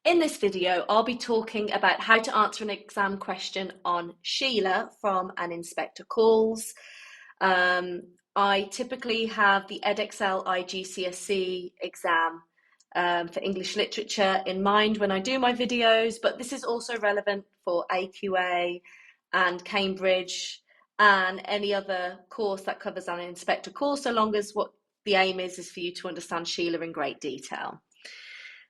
In this video, I'll be talking about how to answer an exam question on Sheila from An Inspector Calls. Um, I typically have the Edexcel IGCSE exam for English literature in mind when I do my videos, but this is also relevant for AQA and Cambridge and any other course that covers an inspector course, so long as what the aim is for you to understand Sheila in great detail.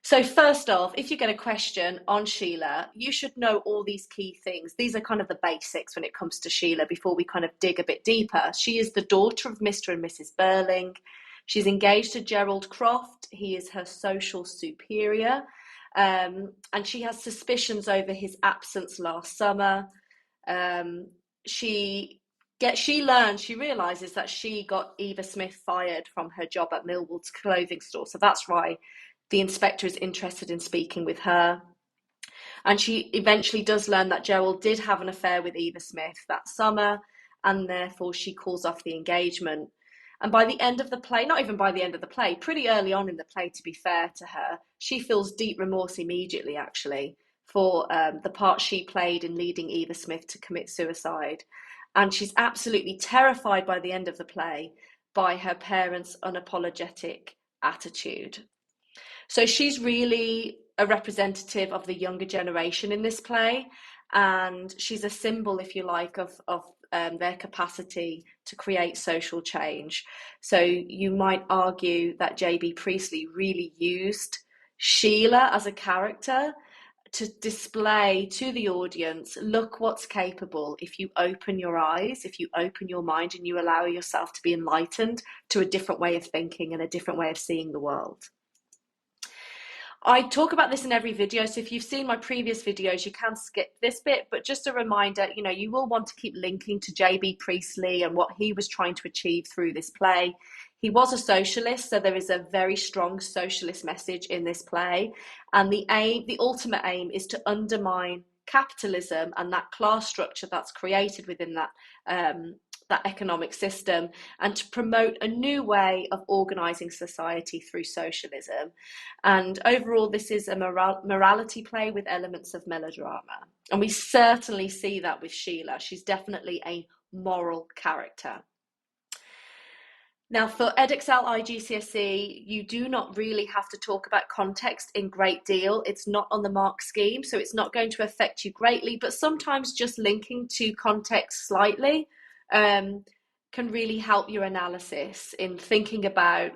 So first off, if you get a question on Sheila, you should know all these key things. These are kind of the basics when it comes to Sheila before we kind of dig a bit deeper. She is the daughter of Mr. and Mrs. Burling. She's engaged to Gerald Croft. He is her social superior. And she has suspicions over his absence last summer. She realizes that she got Eva Smith fired from her job at Millwall's clothing store. So that's why the inspector is interested in speaking with her. And she eventually does learn that Gerald did have an affair with Eva Smith that summer, and therefore she calls off the engagement. And by the end of the play, not even by the end of the play, pretty early on in the play, to be fair to her, she feels deep remorse immediately, actually, for the part she played in leading Eva Smith to commit suicide. And she's absolutely terrified by the end of the play by her parents' unapologetic attitude. So she's really a representative of the younger generation in this play, and she's a symbol, if you like, of their capacity to create social change. So you might argue that J.B. Priestley really used Sheila as a character to display to the audience, look what's capable if you open your eyes, if you open your mind and you allow yourself to be enlightened to a different way of thinking and a different way of seeing the world. I talk about this in every video, so if you've seen my previous videos, you can skip this bit, but just a reminder, you will want to keep linking to J.B. Priestley and what he was trying to achieve through this play. He was a socialist, so there is a very strong socialist message in this play, and the ultimate aim is to undermine capitalism and that class structure that's created within that economic system, and to promote a new way of organising society through socialism. And overall, this is a morality play with elements of melodrama. And we certainly see that with Sheila. She's definitely a moral character. Now, for Edexcel IGCSE, you do not really have to talk about context in great deal. It's not on the mark scheme, so it's not going to affect you greatly, but sometimes just linking to context slightly can really help your analysis in thinking about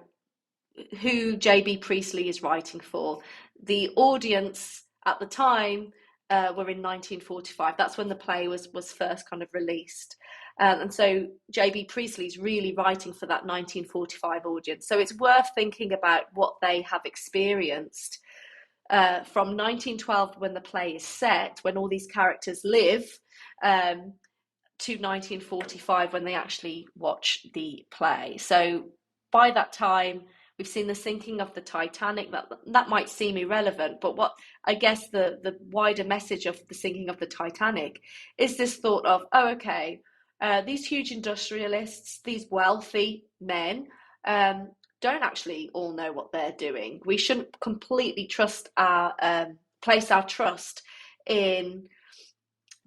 who J.B. Priestley is writing for. The audience at the time were in 1945. That's when the play was first kind of released. And so J.B. Priestley's really writing for that 1945 audience. So it's worth thinking about what they have experienced from 1912, when the play is set, when all these characters live, to 1945, when they actually watch the play. So by that time, we've seen the sinking of the Titanic. That might seem irrelevant, but what I guess the wider message of the sinking of the Titanic is this thought of, oh, okay, these huge industrialists, these wealthy men, don't actually all know what they're doing. We shouldn't completely place our trust in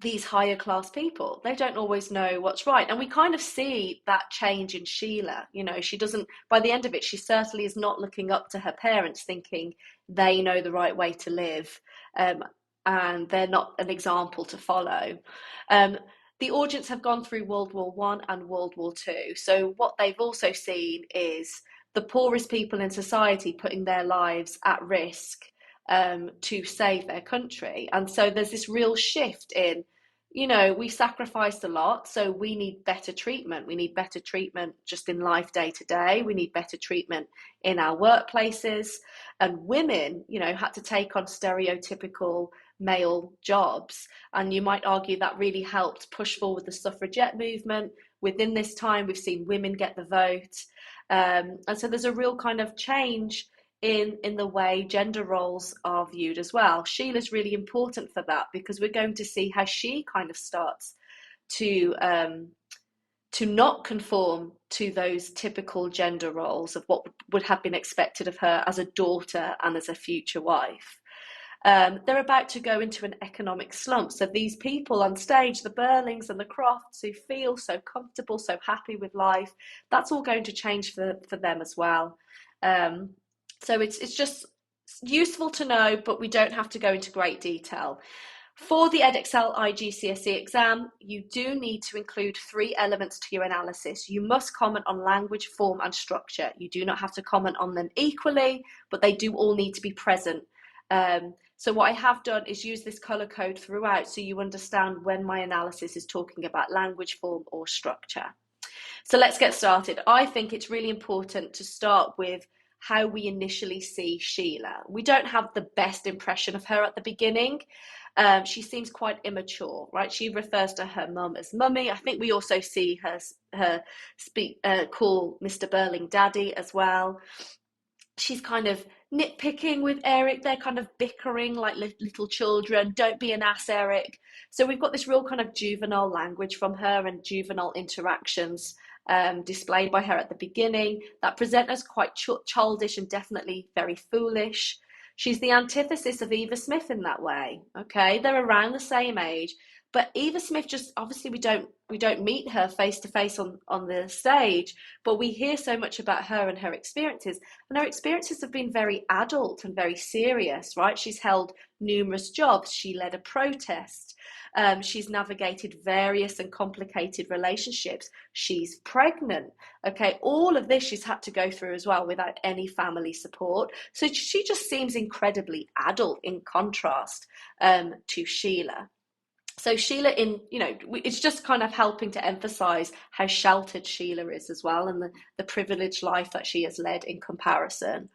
these higher class people. They don't always know what's right. And we kind of see that change in Sheila. She doesn't, by the end of it, she certainly is not looking up to her parents thinking they know the right way to live, and they're not an example to follow. The audience have gone through World War I and World War II. So what they've also seen is the poorest people in society putting their lives at risk to save their country. And so there's this real shift in, we sacrificed a lot, so we need better treatment. We need better treatment just in life day to day. We need better treatment in our workplaces. And women, had to take on stereotypical male jobs. And you might argue that really helped push forward the suffragette movement. Within this time, we've seen women get the vote. And so there's a real kind of change in the way gender roles are viewed as well. Sheila's really important for that, because we're going to see how she kind of starts to not conform to those typical gender roles of what would have been expected of her as a daughter and as a future wife. They're about to go into an economic slump. So these people on stage, the Burlings and the Crofts, who feel so comfortable, so happy with life, that's all going to change for them as well. Um, so it's just useful to know, but we don't have to go into great detail. For the Edexcel IGCSE exam, you do need to include 3 elements to your analysis. You must comment on language, form, and structure. You do not have to comment on them equally, but they do all need to be present. So what I have done is use this colour code throughout so you understand when my analysis is talking about language, form, or structure. So let's get started. I think it's really important to start with how we initially see Sheila. We don't have the best impression of her at the beginning. She seems quite immature, right? She refers to her mum as mummy. I think we also see her call Mr. Burling daddy as well. She's kind of nitpicking with Eric. They're kind of bickering like little children. Don't be an ass, Eric. So we've got this real kind of juvenile language from her and juvenile interactions displayed by her at the beginning that present as quite childish and definitely very foolish. She's the antithesis of Eva Smith in that way. Okay, they're around the same age, but Eva Smith just obviously we don't meet her face to face on the stage, but we hear so much about her and her experiences, and her experiences have been very adult and very serious, right? She's held numerous jobs. She led a protest. She's navigated various and complicated relationships. She's pregnant. Okay, all of this she's had to go through as well without any family support. So she just seems incredibly adult in contrast to Sheila. So Sheila, it's just kind of helping to emphasize how sheltered Sheila is as well, and the privileged life that she has led in comparison.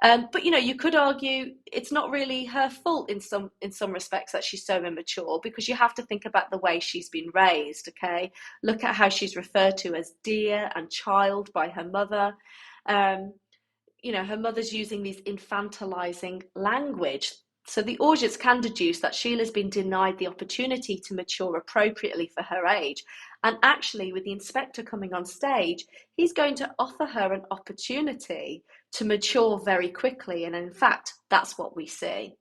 But you could argue it's not really her fault in some respects that she's so immature, because you have to think about the way she's been raised. Okay, look at how she's referred to as dear and child by her mother. Her mother's using these infantilizing language. So the audience can deduce that Sheila's been denied the opportunity to mature appropriately for her age. And actually, with the inspector coming on stage, he's going to offer her an opportunity to mature very quickly. And in fact, that's what we see.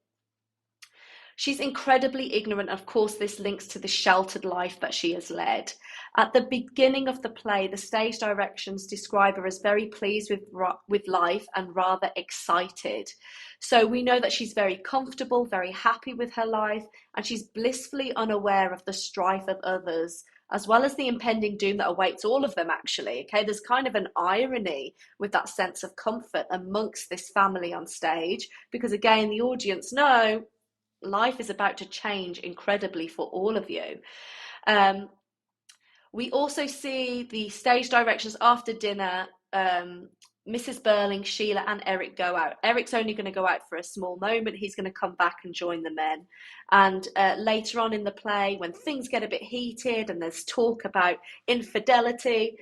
She's incredibly ignorant. Of course, this links to the sheltered life that she has led. At the beginning of the play, the stage directions describe her as very pleased with life and rather excited. So we know that she's very comfortable, very happy with her life, and she's blissfully unaware of the strife of others, as well as the impending doom that awaits all of them, actually. Okay, there's kind of an irony with that sense of comfort amongst this family on stage, because again, the audience know life is about to change incredibly for all of you. We also see the stage directions after dinner. Mrs. Burling, Sheila, and Eric go out. Eric's only going to go out for a small moment. He's going to come back and join the men. And later on in the play, when things get a bit heated and there's talk about infidelity,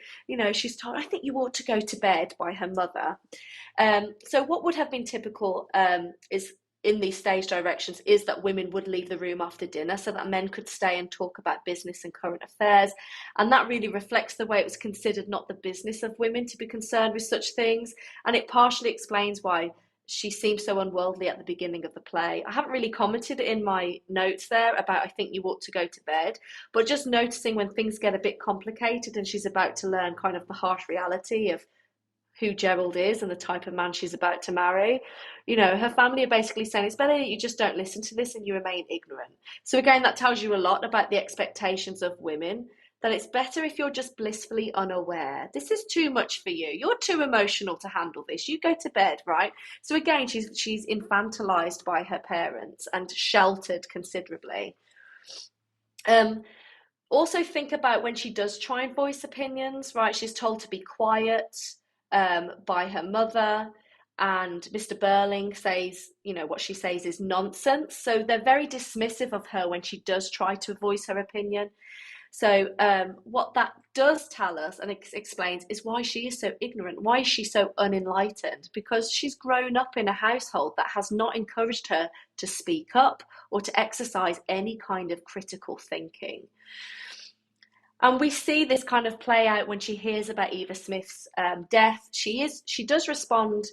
she's told, I think you ought to go to bed, by her mother. So what would have been typical is in these stage directions is that women would leave the room after dinner so that men could stay and talk about business and current affairs. And that really reflects the way it was considered not the business of women to be concerned with such things. And it partially explains why she seems so unworldly at the beginning of the play. I haven't really commented in my notes there about I think you ought to go to bed, but just noticing when things get a bit complicated and she's about to learn kind of the harsh reality of who Gerald is and the type of man she's about to marry. Her family are basically saying it's better you just don't listen to this and you remain ignorant. So again, that tells you a lot about the expectations of women, that it's better if you're just blissfully unaware. This is too much for you. You're too emotional to handle this. You go to bed, right? So again, she's infantilized by her parents and sheltered considerably. Also think about when she does try and voice opinions, right? She's told to be quiet by her mother, and Mr. Burling says, what she says is nonsense. So they're very dismissive of her when she does try to voice her opinion. So what that does tell us and explains is why she is so ignorant. Why is she so unenlightened? Because she's grown up in a household that has not encouraged her to speak up or to exercise any kind of critical thinking. And we see this kind of play out when she hears about Eva Smith's death. She does respond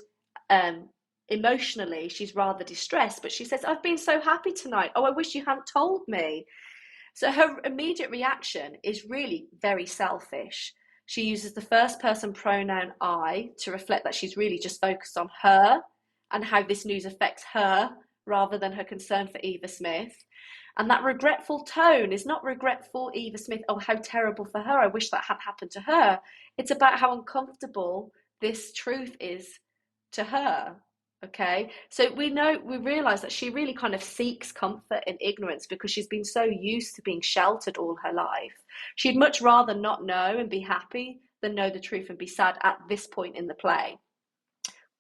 emotionally, she's rather distressed, but she says, I've been so happy tonight. Oh, I wish you hadn't told me. So her immediate reaction is really very selfish. She uses the first person pronoun I to reflect that she's really just focused on her and how this news affects her rather than her concern for Eva Smith. And that regretful tone is not regret for Eva Smith, oh, how terrible for her, I wish that had happened to her. It's about how uncomfortable this truth is to her. Okay, so we realize that she really kind of seeks comfort in ignorance because she's been so used to being sheltered all her life. She'd much rather not know and be happy than know the truth and be sad at this point in the play.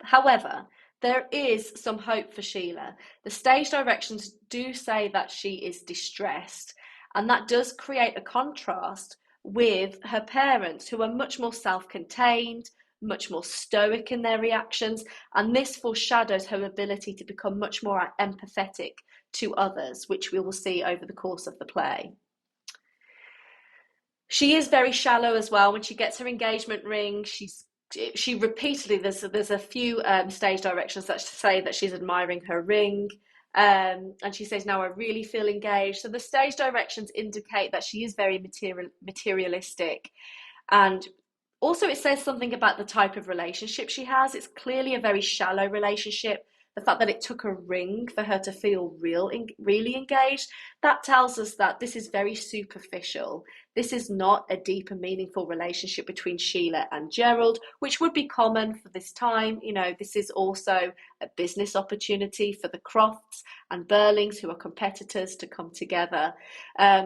However, there is some hope for Sheila. The stage directions do say that she is distressed, and that does create a contrast with her parents, who are much more self-contained, much more stoic in their reactions, and this foreshadows her ability to become much more empathetic to others, which we will see over the course of the play. She is very shallow as well. When she gets her engagement ring, she repeatedly, there's a few stage directions that say that she's admiring her ring, and she says, now I really feel engaged. So the stage directions indicate that she is very materialistic, and also it says something about the type of relationship she has. It's clearly a very shallow relationship. The fact that it took a ring for her to feel really engaged, that tells us that this is very superficial. This is not a deep and meaningful relationship between Sheila and Gerald, which would be common for this time. You know, this is also a business opportunity for the Crofts and Burlings, who are competitors, to come together.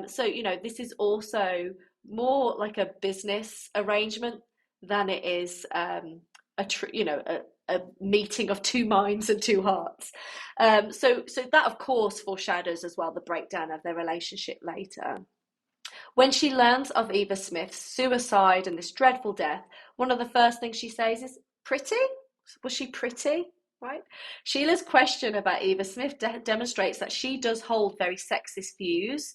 So, you know, this is also more like a business arrangement than it is a meeting of two minds and two hearts. So that, of course, foreshadows as well the breakdown of their relationship later. When she learns of Eva Smith's suicide and this dreadful death, one of the first things she says is, pretty? Was she pretty? Right? Sheila's question about Eva Smith demonstrates that she does hold very sexist views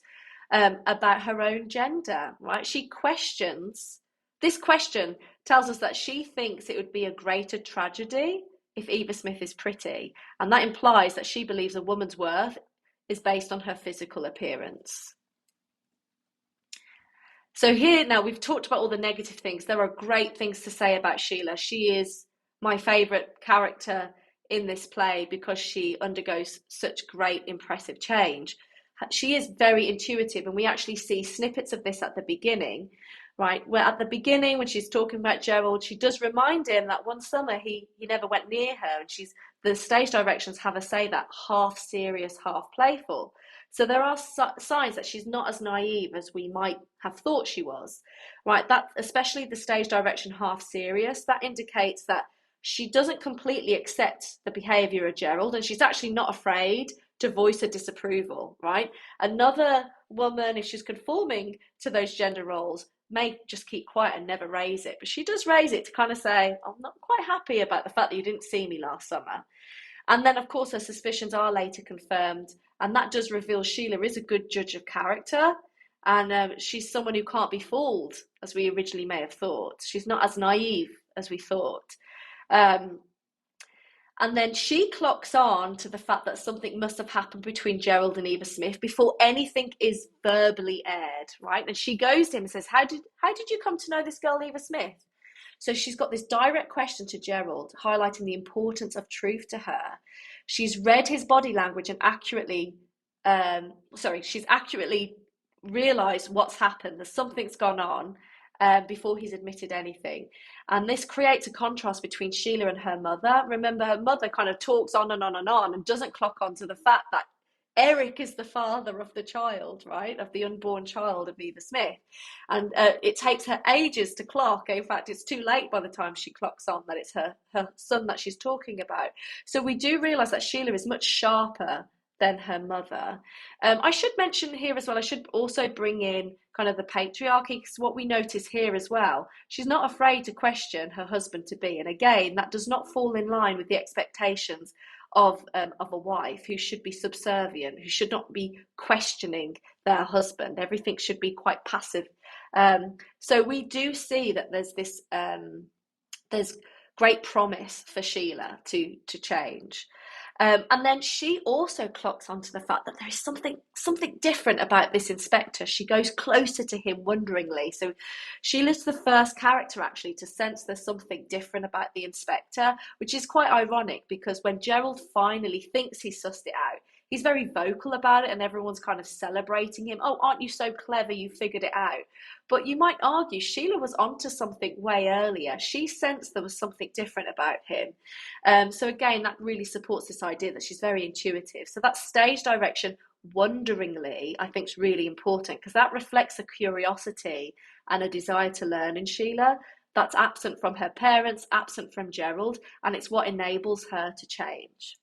about her own gender, right? She questions, this question tells us that she thinks it would be a greater tragedy if Eva Smith is pretty, and that implies that she believes a woman's worth is based on her physical appearance. So here, now we've talked about all the negative things. There are great things to say about Sheila. She is my favourite character in this play because she undergoes such great, impressive change. She is very intuitive, and we actually see snippets of this at the beginning, right? Where at the beginning, when she's talking about Gerald, she does remind him that one summer he never went near her, and the stage directions have her say that, half serious, half playful. So there are signs that she's not as naive as we might have thought she was, right? That, especially the stage direction half serious, that indicates that she doesn't completely accept the behaviour of Gerald, and she's actually not afraid to voice her disapproval, right? Another woman, if she's conforming to those gender roles, may just keep quiet and never raise it. But she does raise it to kind of say, I'm not quite happy about the fact that you didn't see me last summer. And then, of course, her suspicions are later confirmed. And that does reveal Sheila is a good judge of character. And she's someone who can't be fooled, as we originally may have thought. She's not as naive as we thought. And then she clocks on to the fact that something must have happened between Gerald and Eva Smith before anything is verbally aired, right? And she goes to him and says, how did you come to know this girl, Eva Smith? So she's got this direct question to Gerald, highlighting the importance of truth to her. She's read his body language and she's accurately realised what's happened. There's something's gone on before he's admitted anything. And this creates a contrast between Sheila and her mother. Remember, her mother kind of talks on and on and on and doesn't clock on to the fact that Eric is the father of the child, right? Of the unborn child of Eva Smith. And it takes her ages to clock. In fact, it's too late by the time she clocks on that it's her son that she's talking about. So we do realise that Sheila is much sharper than her mother. I should mention here as well, I should also bring in kind of the patriarchy, because what we notice here as well, she's not afraid to question her husband-to-be. And again, that does not fall in line with the expectations of a wife who should be subservient, who should not be questioning their husband. Everything should be quite passive. So we do see that there's great promise for Sheila to change. And then she also clocks onto the fact that there is something different about this inspector. She goes closer to him wonderingly. So Sheila's the first character actually to sense there's something different about the inspector, which is quite ironic because when Gerald finally thinks he's sussed it out, he's very vocal about it and everyone's kind of celebrating him. Oh, aren't you so clever? You figured it out. But you might argue Sheila was onto something way earlier. She sensed there was something different about him. So again, that really supports this idea that she's very intuitive. So that stage direction, wonderingly, I think is really important because that reflects a curiosity and a desire to learn in Sheila that's absent from her parents, absent from Gerald, and it's what enables her to change.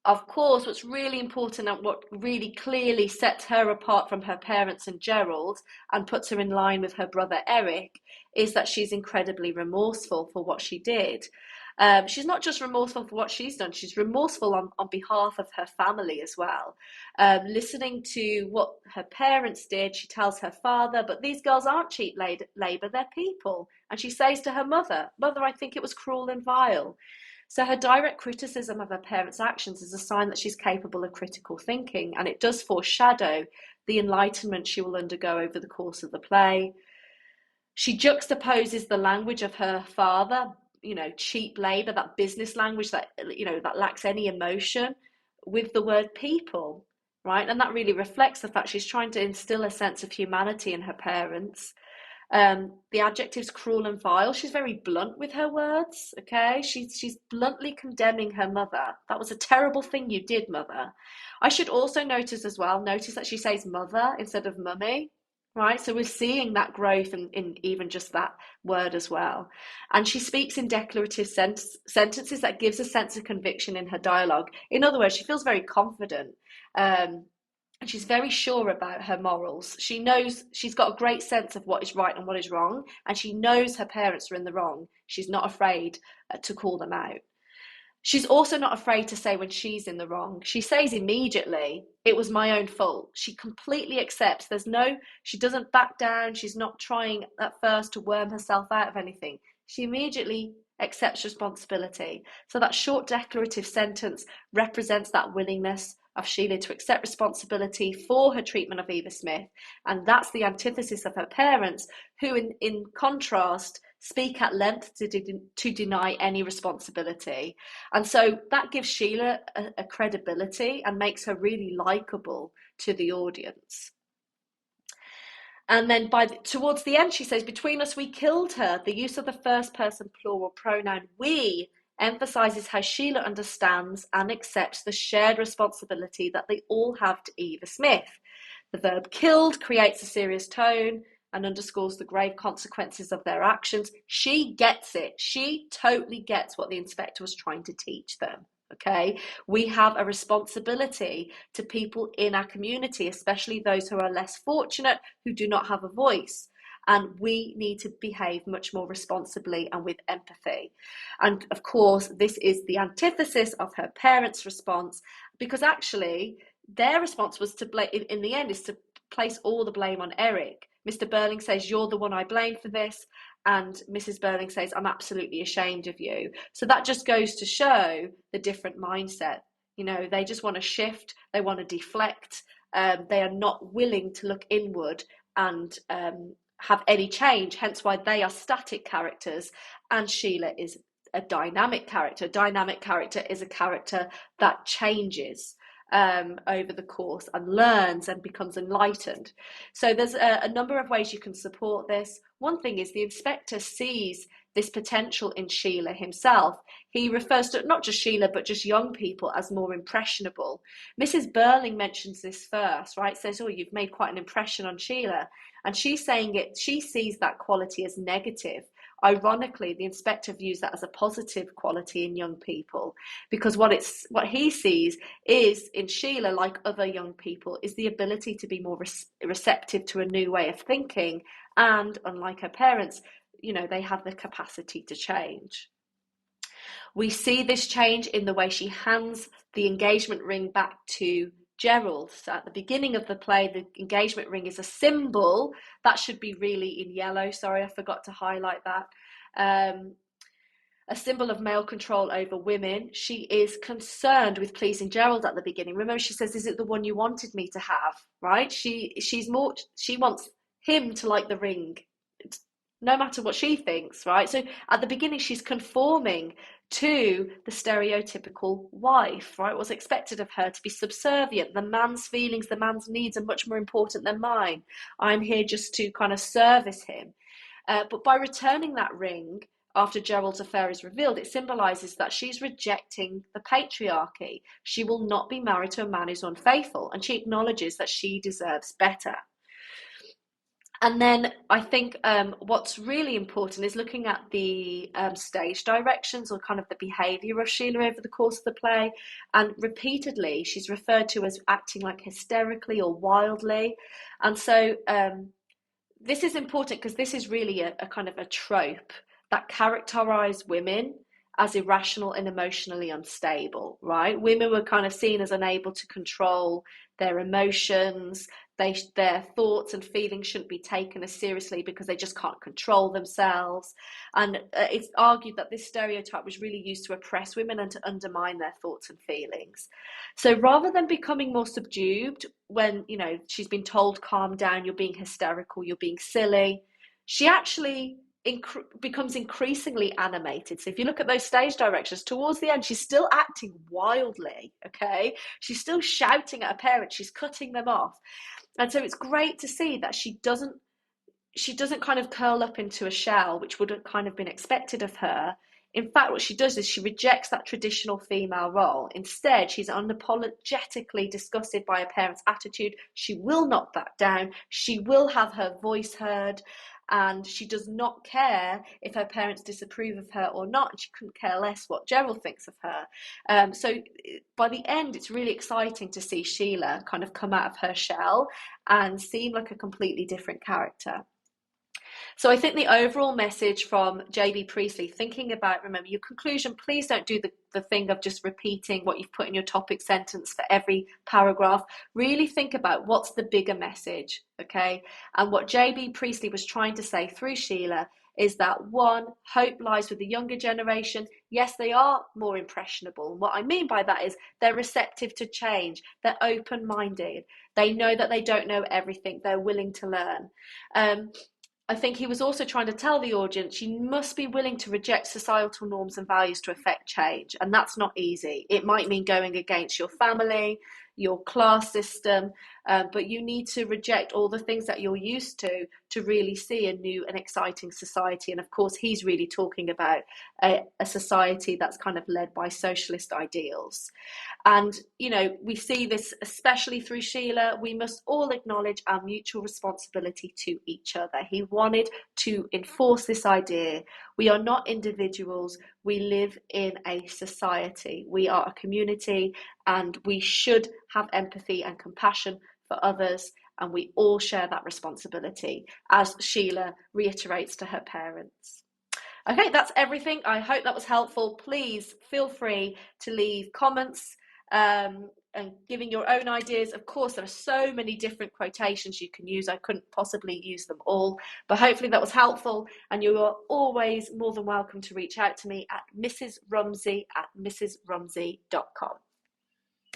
Of course, what's really important and what really clearly sets her apart from her parents and Gerald and puts her in line with her brother Eric is that she's incredibly remorseful for what she did. She's not just remorseful for what she's done, she's remorseful on behalf of her family as well. Listening to what her parents did, she tells her father, but these girls aren't cheap labour, they're people. And she says to her mother, Mother, I think it was cruel and vile. So her direct criticism of her parents' actions is a sign that she's capable of critical thinking, and it does foreshadow the enlightenment she will undergo over the course of the play. She juxtaposes the language of her father, cheap labour, that business language that, that lacks any emotion, with the word people, right? And that really reflects the fact she's trying to instill a sense of humanity in her parents. The adjectives cruel and vile. She's very blunt with her words. Okay, she's bluntly condemning her mother. That was a terrible thing you did, mother. I should also notice that she says mother instead of mummy. Right, so we're seeing that growth in even just that word as well. And she speaks in declarative sentences that gives a sense of conviction in her dialogue. In other words, she feels very confident. And she's very sure about her morals. She knows she's got a great sense of what is right and what is wrong, and she knows her parents are in the wrong. She's not afraid to call them out. She's also not afraid to say when she's in the wrong. She says immediately, it was my own fault. She completely accepts. She doesn't back down. She's not trying at first to worm herself out of anything. She immediately accepts responsibility. So that short declarative sentence represents that willingness of Sheila to accept responsibility for her treatment of Eva Smith. And that's the antithesis of her parents, who in contrast speak at length to deny any responsibility. And so that gives Sheila a credibility and makes her really likable to the audience. And then towards the end, she says, between us, we killed her. The use of the first person plural pronoun we emphasizes how Sheila understands and accepts the shared responsibility that they all have to Eva Smith. The verb killed creates a serious tone and underscores the grave consequences of their actions. She gets it. She totally gets what the inspector was trying to teach them. Okay, we have a responsibility to people in our community, especially those who are less fortunate, who do not have a voice. And we need to behave much more responsibly and with empathy. And of course, this is the antithesis of her parents' response, because actually their response was to blame, in the end, is to place all the blame on Eric. Mr. Burling says, you're the one I blame for this. And Mrs. Burling says, I'm absolutely ashamed of you. So that just goes to show the different mindset. They just want to shift. They want to deflect. They are not willing to look inward and have any change. Hence why they are static characters. And Sheila is a dynamic character. A dynamic character is a character that changes over the course and learns and becomes enlightened. So there's a number of ways you can support this. One thing is the inspector sees this potential in Sheila himself. He refers to not just Sheila, but just young people as more impressionable. Mrs. Burling mentions this first, right? Says, oh, you've made quite an impression on Sheila. And she's saying she sees that quality as negative. Ironically, the inspector views that as a positive quality in young people, because what he sees is in Sheila, like other young people, is the ability to be more receptive to a new way of thinking. And unlike her parents, they have the capacity to change. We see this change in the way she hands the engagement ring back to Gerald. So at the beginning of the play, the engagement ring is a symbol that should be really in yellow. Sorry, I forgot to highlight that. a symbol of male control over women. She is concerned with pleasing Gerald at the beginning. Remember, she says, "Is it the one you wanted me to have?" Right? She wants him to like the ring, no matter what she thinks, right? So at the beginning, she's conforming to the stereotypical wife, right? What's expected of her, to be subservient. The man's feelings, the man's needs are much more important than mine. I'm here just to kind of service him. But by returning that ring after Gerald's affair is revealed, it symbolises that she's rejecting the patriarchy. She will not be married to a man who's unfaithful, and she acknowledges that she deserves better. And then I think what's really important is looking at the stage directions, or kind of the behaviour of Sheila over the course of the play. And repeatedly, she's referred to as acting like hysterically or wildly. And so this is important because this is really a kind of a trope that characterised women as irrational and emotionally unstable, right? Women were kind of seen as unable to control their emotions. Their thoughts and feelings shouldn't be taken as seriously because they just can't control themselves. And it's argued that this stereotype was really used to oppress women and to undermine their thoughts and feelings. So rather than becoming more subdued when, you know, she's been told, calm down, you're being hysterical, you're being silly, she actually becomes increasingly animated. So if you look at those stage directions, towards the end, she's still acting wildly, okay? She's still shouting at her parents, she's cutting them off. And so it's great to see that she doesn't kind of curl up into a shell, which would have kind of been expected of her. In fact, what she does is she rejects that traditional female role. Instead, she's unapologetically disgusted by her parents' attitude. She will not back down. She will have her voice heard. And she does not care if her parents disapprove of her or not. And she couldn't care less what Gerald thinks of her. So by the end, it's really exciting to see Sheila kind of come out of her shell and seem like a completely different character. So I think the overall message from JB Priestley, thinking about, remember, your conclusion, please don't do the thing of just repeating what you've put in your topic sentence for every paragraph. Really think about what's the bigger message, okay? And what JB Priestley was trying to say through Sheila is that, one, hope lies with the younger generation. Yes, they are more impressionable. And what I mean by that is they're receptive to change. They're open-minded. They know that they don't know everything. They're willing to learn. I think he was also trying to tell the audience, you must be willing to reject societal norms and values to affect change. And that's not easy. It might mean going against your family, your class system, but you need to reject all the things that you're used to really see a new and exciting society. And of course, he's really talking about a society that's kind of led by socialist ideals. And, you know, we see this especially through Sheila. We must all acknowledge our mutual responsibility to each other. He wanted to enforce this idea. We are not individuals. We live in a society. We are a community, and we should have empathy and compassion for others. And we all share that responsibility, as Sheila reiterates to her parents. Okay, that's everything. I hope that was helpful. Please feel free to leave comments and giving your own ideas. Of course, there are so many different quotations you can use. I couldn't possibly use them all, but hopefully that was helpful. And you are always more than welcome to reach out to me at mrsrumsey@mrsrumsey.com.